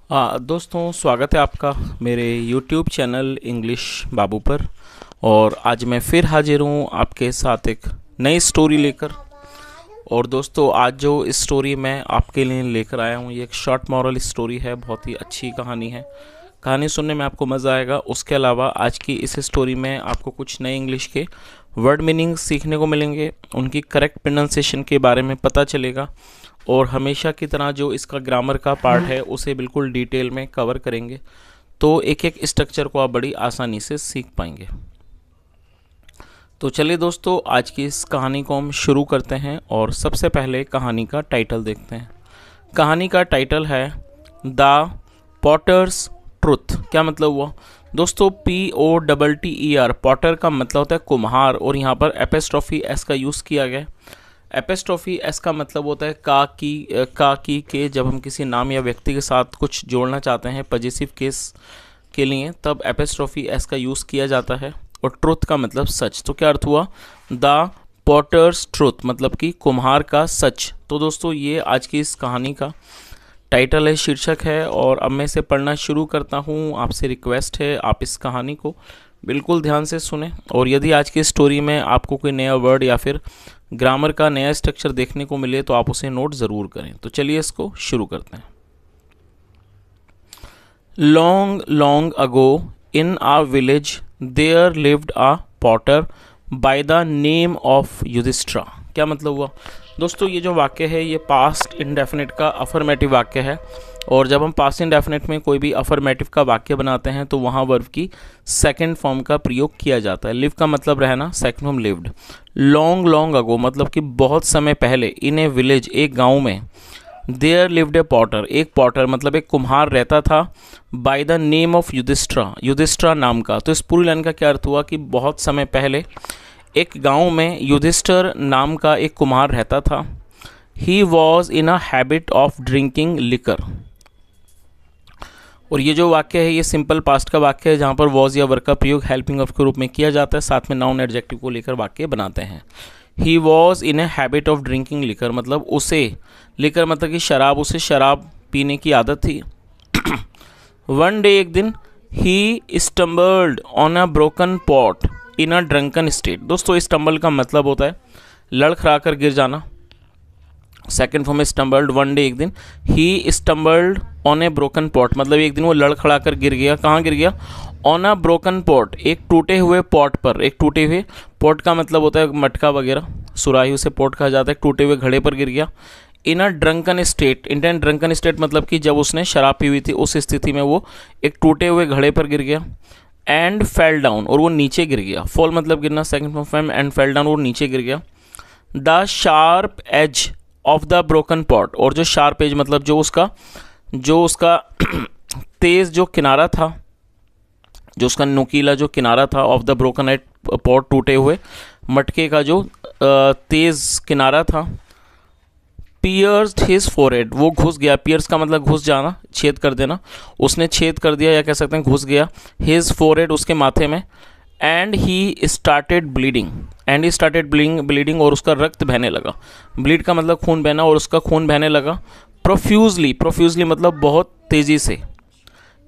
दोस्तों, स्वागत है आपका मेरे YouTube चैनल इंग्लिश बाबू पर। और आज मैं फिर हाजिर हूँ आपके साथ एक नई स्टोरी लेकर। और दोस्तों, आज जो स्टोरी मैं आपके लिए लेकर आया हूँ ये एक शॉर्ट मॉरल स्टोरी है। बहुत ही अच्छी कहानी है। कहानी सुनने में आपको मज़ा आएगा। उसके अलावा आज की इस स्टोरी में आपको कुछ नए इंग्लिश के वर्ड मीनिंग सीखने को मिलेंगे, उनकी करेक्ट प्रोनाउंसिएशन के बारे में पता चलेगा। और हमेशा की तरह जो इसका ग्रामर का पार्ट है उसे बिल्कुल डिटेल में कवर करेंगे, तो एक एक स्ट्रक्चर को आप बड़ी आसानी से सीख पाएंगे। तो चलिए दोस्तों, आज की इस कहानी को हम शुरू करते हैं। और सबसे पहले कहानी का टाइटल देखते हैं। कहानी का टाइटल है द पॉटर्स ट्रुथ। क्या मतलब हुआ दोस्तों? POTTER। पॉटर का मतलब होता है कुम्हार, और यहाँ पर एपिस्ट्रॉफी एस का यूज़ किया गया। एपिस्ट्रॉफी एस का मतलब होता है का की के। जब हम किसी नाम या व्यक्ति के साथ कुछ जोड़ना चाहते हैं पॉजेसिव केस के लिए, तब एपिस्ट्रॉफी एस का यूज़ किया जाता है। और ट्रुथ का मतलब सच। तो क्या अर्थ हुआ? द पॉटर्स ट्रुथ मतलब कि कुम्हार का सच। तो दोस्तों, ये आज की इस कहानी का टाइटल है, शीर्षक है। और अब मैं इसे पढ़ना शुरू करता हूँ। आपसे रिक्वेस्ट है आप इस कहानी को बिल्कुल ध्यान से सुने। और यदि आज की स्टोरी में आपको कोई नया वर्ड या फिर ग्रामर का नया स्ट्रक्चर देखने को मिले तो आप उसे नोट ज़रूर करें। तो चलिए इसको शुरू करते हैं। Long long ago in a village there lived a potter by the name of Yudhishthir. क्या मतलब हुआ दोस्तों? ये जो वाक्य है ये पास्ट इंडेफिनिट का अफर्मेटिव वाक्य है। और जब हम पास्ट इंडेफिनिट में कोई भी अफर्मेटिव का वाक्य बनाते हैं तो वहाँ वर्ब की सेकंड फॉर्म का प्रयोग किया जाता है। लिव का मतलब रहना, second form lived. Long long अगो मतलब कि बहुत समय पहले, इन ए विलेज एक गाँव में, देयर लिव्ड ए पॉटर एक पॉटर मतलब एक कुम्हार रहता था, by the name of Yudhishthir Yudhishthir नाम का। तो इस पूरी लाइन का क्या अर्थ हुआ कि बहुत समय पहले एक गांव में युधिष्ठिर नाम का एक कुम्हार रहता था। He was in a habit of drinking liquor. और ये जो वाक्य है ये सिंपल पास्ट का वाक्य है, जहाँ पर वॉज या वर्क का प्रयोग हेल्पिंग ऑफ के रूप में किया जाता है। साथ में नाउन एडजेक्टिव को लेकर वाक्य बनाते हैं। He was in a habit of drinking liquor मतलब उसे, लिकर मतलब कि शराब, उसे शराब पीने की आदत थी। वन डे एक दिन, he stumbled on a broken pot in a drunken state. दोस्तों, स्टम्बल का मतलब होता है लड़खड़ा कर गिर जाना। सेकेंड फॉर्म में स्टम्बल्ड, वन डे एक दिन। He stumbled on a broken pot मतलब एक दिन वो लड़खड़ा कर गिर गया। कहाँ गिर गया? ऑन अ ब्रोकन पॉट, एक टूटे हुए पॉट पर। एक टूटे हुए पॉट का मतलब होता है मटका वगैरह, सुराही उसे पॉट कहा जाता है। टूटे हुए घड़े पर गिर गया। In a drunken state, intent drunken state मतलब कि जब उसने शराब पी हुई थी उस स्थिति में वो एक टूटे हुए घड़े पर गिर गया। एंड फेल डाउन और वो नीचे गिर गया। फॉल मतलब गिरना, सेकंड फॉर्म फैम। एंड फेल डाउन वो नीचे गिर गया। The sharp edge of the broken pot, और जो शार्प एज मतलब जो उसका तेज जो किनारा था, जो उसका नुकीला जो किनारा था, of the broken at pot टूटे हुए मटके का जो तेज किनारा था। पियर्स्ड हिज फोरहेड वो घुस गया। पियर्स का मतलब घुस जाना, छेद कर देना। उसने छेद कर दिया या कह सकते हैं घुस गया। हिज फोरहेड उसके माथे में। And he started bleeding, and he started bleeding और उसका रक्त बहने लगा। ब्लीड का मतलब खून बहना, और उसका खून बहने लगा। प्रोफ्यूजली मतलब बहुत तेजी से।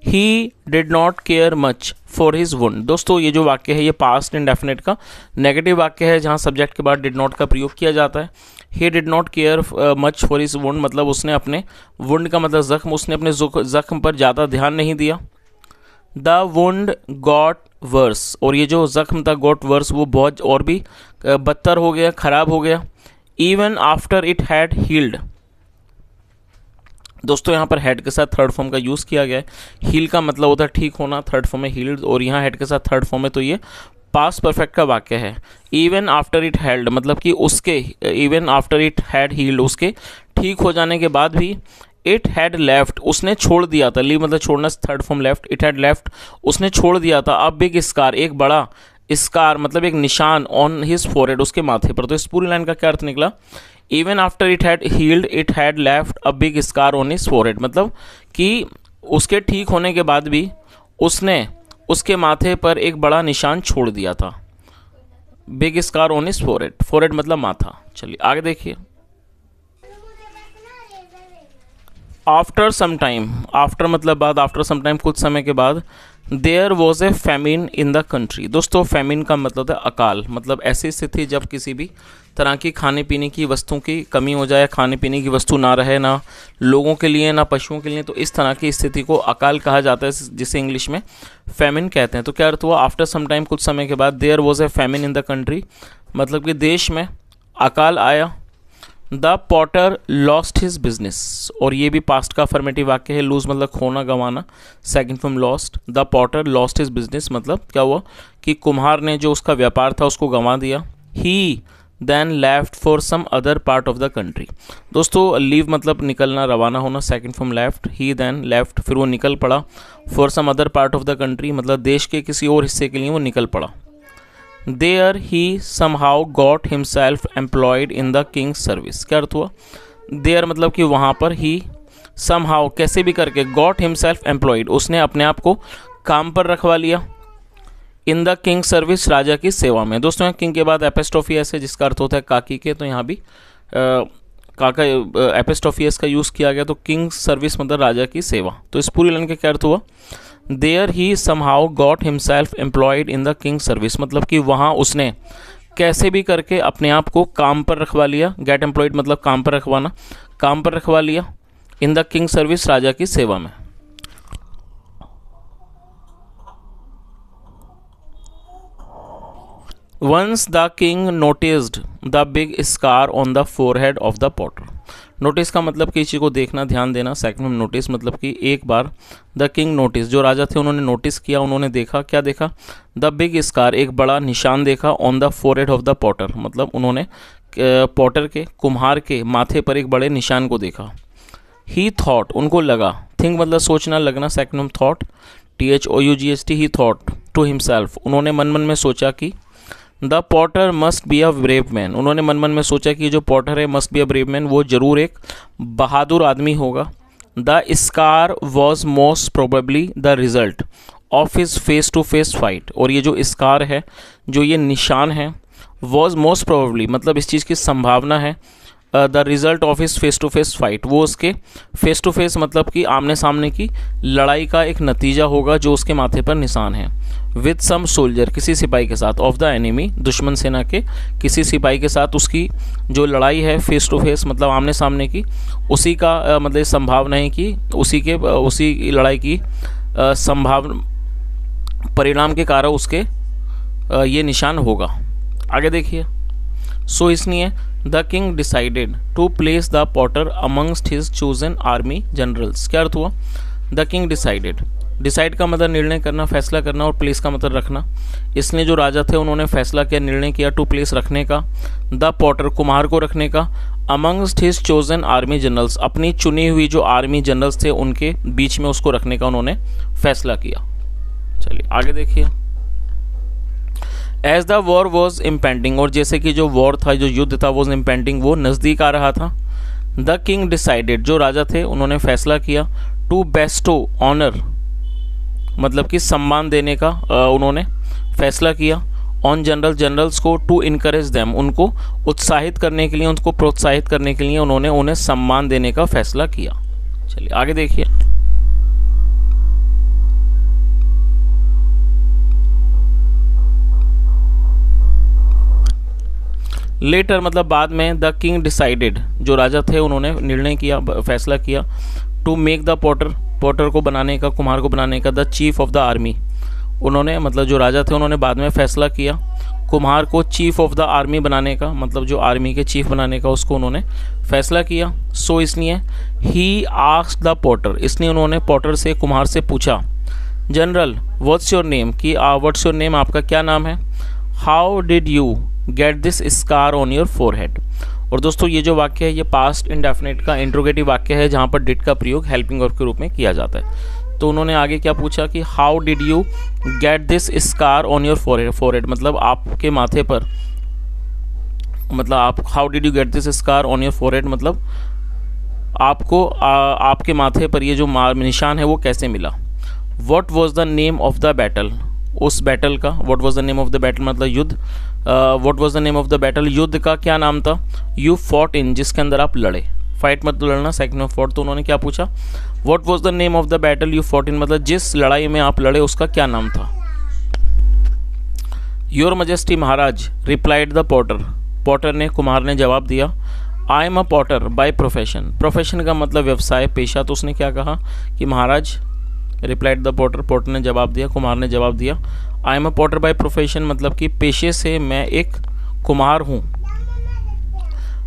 He did not care much for his wound. दोस्तों, ये जो वाक्य है ये पास्ट इंडेफिनिट का नेगेटिव वाक्य है, जहाँ सब्जेक्ट के बाद डिड नॉट का प्रयोग किया जाता है। He did not care much for his wound मतलब उसने अपने, वुंड का मतलब जख्म, उसने अपने जख्म पर ज़्यादा ध्यान नहीं दिया। द वुंड गॉट वर्स और ये जो जख्म था गॉट वर्स वो बहुत और भी बदतर हो गया, खराब हो गया। Even after it had healed. दोस्तों, यहाँ पर हेड के साथ थर्ड फॉर्म का यूज़ किया गया है। हील का मतलब होता है ठीक होना, थर्ड फॉर्म में हील्ड, और यहाँ हेड के साथ थर्ड फॉर्म है, तो ये पास्ट परफेक्ट का वाक्य है। इवन आफ्टर इट हेल्ड मतलब कि उसके, even after it had healed उसके ठीक हो जाने के बाद भी। इट हैड लेफ्ट उसने छोड़ दिया था। लीव मतलब छोड़ना, third form left. It had left उसने छोड़ दिया था। अब बिग स्कार एक बड़ा स्कार मतलब एक निशान, ऑन हिज फोरहेड उसके माथे पर। तो इस पूरी लाइन का क्या अर्थ निकला? Even after it had healed it had left a big scar on his forehead मतलब कि उसके ठीक होने के बाद भी उसने उसके माथे पर एक बड़ा निशान छोड़ दिया था। Big scar on his forehead, forehead मतलब माथा। चलिए आगे देखिए। आफ्टर सम टाइम, आफ्टर मतलब बाद, आफ्टर सम टाइम कुछ समय के बाद, there was a famine in the country. दोस्तों फेमिन का मतलब है अकाल, मतलब ऐसी स्थिति जब किसी भी तरह की खाने पीने की वस्तुओं की कमी हो जाए, खाने पीने की वस्तु ना रहे, ना लोगों के लिए ना पशुओं के लिए, तो इस तरह की स्थिति को अकाल कहा जाता है, जिसे इंग्लिश में फेमिन कहते हैं। तो क्या अर्थ हुआ, आफ्टर सम टाइम कुछ समय के बाद, there was a famine in the country, मतलब कि देश में अकाल आया। The potter lost his business, और ये भी पास्ट का अफर्मेटिव वाक्य है। लूज मतलब खोना, गंवाना, second from lost. The potter lost his business मतलब क्या हुआ कि कुम्हार ने जो उसका व्यापार था उसको गंवा दिया। He then left for some other part of the country. दोस्तों लीव मतलब निकलना, रवाना होना, second from left. He then left, फिर वो निकल पड़ा। For some other part of the country मतलब देश के किसी और हिस्से के लिए वो निकल पड़ा। There he somehow got himself employed in the king's service। क्या अर्थ हुआ, there मतलब कि वहाँ पर he somehow कैसे भी करके got himself employed, उसने अपने आप को काम पर रखवा लिया। in the king's service राजा की सेवा में। दोस्तों यहाँ किंग के बाद एपिस्ट्रोफी एस है जिसका अर्थ होता है काकी के, तो यहाँ भी काका एपिस्ट्रोफी एस का यूज़ किया गया। तो किंग सर्विस मतलब राजा की सेवा। तो इस पूरी लाइन का क्या अर्थ हुआ, there he somehow got himself employed in the king service मतलब कि वहाँ उसने कैसे भी करके अपने आप को काम पर रखवा लिया। गेट एम्प्लॉयड मतलब काम पर रखवाना, काम पर रखवा लिया। इन द किंग सर्विस राजा की सेवा में। Once the king noticed the big scar on the forehead of the potter. Notice का मतलब कि चीज़ को देखना, ध्यान देना। सेकंड में नोटिस मतलब कि एक बार। द किंग नोटिस, जो राजा थे उन्होंने नोटिस किया, उन्होंने देखा, क्या देखा, द बिग स्कार, एक बड़ा निशान देखा, on the forehead of the Potter मतलब उन्होंने पॉटर के, कुम्हार के माथे पर एक बड़े निशान को देखा। ही थॉट, उनको लगा, थिंक मतलब सोचना, लगना, सेकंड में thought, THOUGHT, he thought to himself, उन्होंने मन मन में सोचा कि the potter must be a brave man, उन्होंने मन मन में सोचा कि जो पॉटर है must be a brave man, वो जरूर एक बहादुर आदमी होगा। The scar was most probably the result of his face to face fight, और ये जो स्कार है, जो ये निशान है, वॉज मोस्ट प्रोबेबली मतलब इस चीज़ की संभावना है, the result of his face to face fight, वो उसके फेस टू फेस मतलब कि आमने सामने की लड़ाई का एक नतीजा होगा जो उसके माथे पर निशान है। विद सम सोल्जर, किसी सिपाही के साथ, ऑफ द एनिमी, दुश्मन सेना के किसी सिपाही के साथ उसकी जो लड़ाई है फेस टू फेस मतलब आमने सामने की, उसी का मतलब संभावना है कि उसी लड़ाई की संभावना परिणाम के कारण उसके ये निशान होगा। आगे देखिए। सो इसलिए the king decided to place the potter amongst his chosen army generals. क्या अर्थ हुआ, द किंग डिसाइडेड, डिसाइड का मतलब निर्णय करना, फैसला करना, और प्लेस का मतलब रखना। इसलिए जो राजा थे उन्होंने फैसला किया, निर्णय किया, टू प्लेस रखने का, द पॉटर कुम्हार को रखने का, amongst his chosen army generals, अपनी चुनी हुई जो आर्मी जनरल्स थे उनके बीच में उसको रखने का उन्होंने फैसला किया। चलिए आगे देखिए। As the war was impending, और जैसे कि जो वॉर था, जो युद्ध था, वॉज इम्पेंडिंग, वो नज़दीक आ रहा था। द किंग डिसाइडेड, जो राजा थे उन्होंने फैसला किया, टू बेस्टो ऑनर मतलब कि सम्मान देने का उन्होंने फैसला किया, ऑन जनरल, जनरल्स को, टू इनकरेज देम, उनको उत्साहित करने के लिए, उनको प्रोत्साहित करने के लिए उन्होंने उन्हें सम्मान देने का फैसला किया। चलिए आगे देखिए। लेटर मतलब बाद में, द किंग डिसाइडेड, जो राजा थे उन्होंने निर्णय किया, फैसला किया, to make the potter, potter को बनाने का, कुम्हार को बनाने का, the chief of the army, उन्होंने मतलब जो राजा थे उन्होंने बाद में फैसला किया कुम्हार को चीफ ऑफ द आर्मी बनाने का, मतलब जो आर्मी के चीफ बनाने का, उसको उन्होंने फैसला किया। सो इसलिए ही आस्क्ड द पॉटर, इसलिए उन्होंने पॉटर से, कुम्हार से पूछा, जनरल व्हाट्स योर नेम, कि व्हाट्स योर नेम, आपका क्या नाम है, how did you get this scar on your forehead. और दोस्तों ये जो वाक्य है ये पास्ट इंडेफिनिट का इंट्रोगेटिव वाक्य है जहाँ पर डिड का प्रयोग हेल्पिंग वर्ब के रूप में किया जाता है। तो उन्होंने आगे क्या पूछा कि how did you get this scar on your forehead मतलब आपके माथे पर, मतलब आप, how did you get this scar on your forehead मतलब आपको आपके माथे पर ये जो निशान है वो कैसे मिला। What was the name of the battle, उस बैटल का, what was the name of the battle मतलब युद्ध, what was the name of the battle, युद्ध का क्या नाम था, यू फॉट इन, जिसके अंदर आप लड़े, फाइट मतलब लड़ना, सेकंड में फॉट, तो उन्होंने क्या पूछा, what was the name of the battle you fought in, मतलब जिस लड़ाई में आप लड़े उसका क्या नाम था। योर मजेस्टी महाराज, रिप्लाइड द पॉटर, पॉटर ने, कुम्हार ने जवाब दिया, I am a potter by profession, profession का मतलब व्यवसाय, पेशा, तो उसने क्या कहा कि महाराज, रिप्लाइड द पॉटर, पॉटर ने जवाब दिया, कुम्हार ने जवाब दिया, I am a potter by profession मतलब कि पेशे से मैं एक कुम्हार हूँ।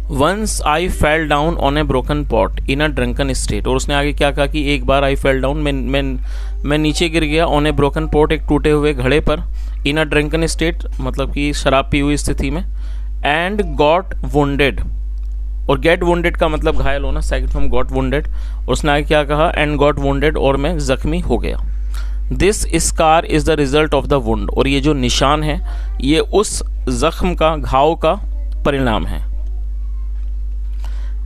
Once I fell down on a broken pot in a drunken state, और उसने आगे क्या कहा कि एक बार आई फेल डाउन, मैं नीचे गिर गया, ऑन ए ब्रोकन पॉट, एक टूटे हुए घड़े पर, इन अ ड्रंकन स्टेट मतलब कि शराब पी हुई स्थिति में, एंड गॉट वुंडेड, और गेट वुंडेड का मतलब घायल होना, सेकंड फ्रॉम गॉट वुंडेड, और उसने आगे क्या कहा, एंड गॉट वुंडेड, और मैं जख्मी हो गया। This scar is the result of the wound, और ये जो निशान है ये उस जख्म का, घाव का परिणाम है।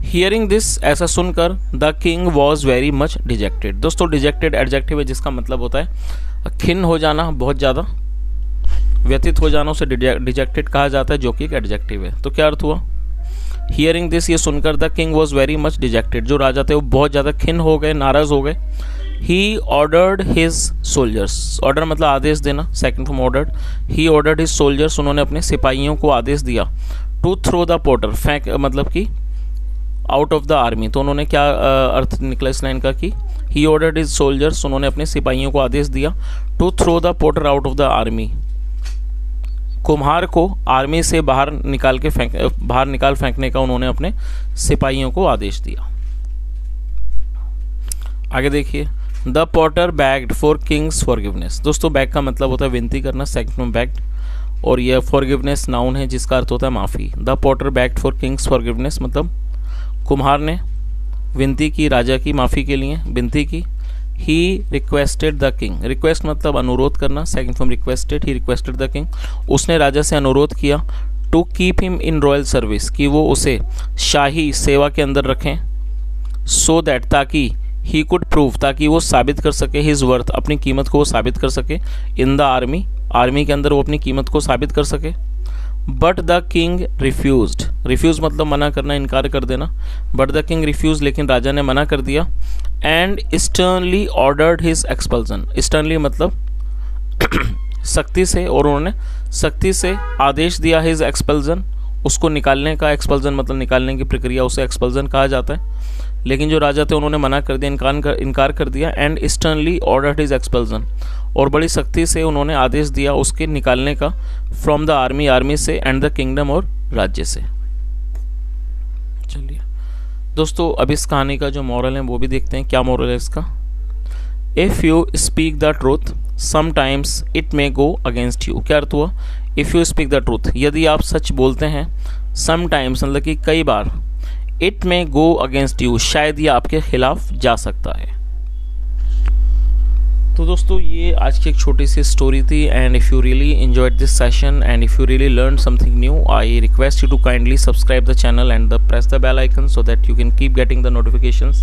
हियरिंग दिस, ऐसा सुनकर, the king was very much dejected, दोस्तों डिजेक्टेड एडजेक्टिव है जिसका मतलब होता है खिन्न हो जाना, बहुत ज़्यादा व्यथित हो जाना, उसे डिजेक्टेड कहा जाता है, जो कि एक एडजेक्टिव है। तो क्या अर्थ हुआ, हियरिंग दिस, ये सुनकर, the king was very much dejected, जो राजा थे वो बहुत ज़्यादा खिन्न हो गए, नाराज़ हो गए। He ordered his soldiers, order मतलब आदेश देना, second from ordered, he ordered his soldiers, उन्होंने अपने सिपाहियों को आदेश दिया, टू थ्रो द पॉटर, फेंक मतलब कि आउट ऑफ द आर्मी, तो उन्होंने क्या अर्थ निकला इस लाइन का कि ही ऑर्डर्ड हिज सोल्जर्स, उन्होंने अपने सिपाहियों को आदेश दिया, to throw the potter out of the army, कुम्हार को आर्मी से बाहर निकाल फेंकने का उन्होंने अपने सिपाहियों को आदेश दिया। आगे देखिए, the Potter bagged for Kings forgiveness, दोस्तों बैग का मतलब होता है विनती करना, सेकंड में बैग्ड, और यह फॉरगिवनेस नाउन है जिसका अर्थ होता है माफ़ी। The Potter bagged for Kings forgiveness मतलब कुम्हार ने विनती की, राजा की माफ़ी के लिए विनती की। He requested the king, request मतलब अनुरोध करना, second from requested, he requested the king, उसने राजा से अनुरोध किया, to keep him in royal service, कि वो उसे शाही सेवा के अंदर रखें, सो दैट, ताकि, ही कुड प्रूव, ताकि वो साबित कर सके, हिज वर्थ, अपनी कीमत को वो साबित कर सके, इन द आर्मी, आर्मी के अंदर वो अपनी कीमत को साबित कर सके। But the king refused, refuse मतलब मना करना, इनकार कर देना, बट द किंग रिफ्यूज, लेकिन राजा ने मना कर दिया, and sternly ordered his expulsion, sternly मतलब सख्ती से, और उन्होंने सख्ती से आदेश दिया, हिज एक्सपल्जन, उसको निकालने का, एक्सपल्जन मतलब निकालने की प्रक्रिया, उसे एक्सपल्जन कहा जाता है, लेकिन जो राजा थे उन्होंने मना कर दिया, इनकार कर दिया, and sternly ordered his expulsion, और बड़ी सख्ती से उन्होंने आदेश दिया उसके निकालने का, फ्रॉम द आर्मी, आर्मी से, एंड द किंगडम, और राज्य से। चलिए दोस्तों, अब इस कहानी का जो मॉरल है वो भी देखते हैं, क्या मॉरल है इसका। If you speak the truth sometimes it may go against you, क्या अर्थ हुआ, if you speak the truth, यदि आप सच बोलते हैं, समटाइम्स मतलब कि कई बार, it may go against you, शायद ये आपके खिलाफ जा सकता है। तो दोस्तों ये आज की एक छोटी सी स्टोरी थी, and if you really enjoyed this session and if you really learn something new, I request you to kindly subscribe the channel and press the bell icon so that you can keep getting the notifications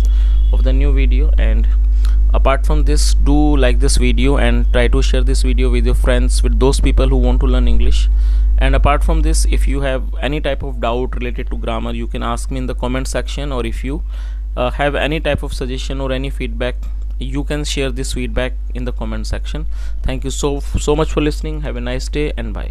of the new video. And apart from this, do like this video and try to share this video with your friends, with those people who want to learn English. And apart from this, if you have any type of doubt related to grammar, you can ask me in the comment section, or if you have any type of suggestion or any feedback, you can share this feedback in the comment section. Thank you so much for listening. Have a nice day and bye.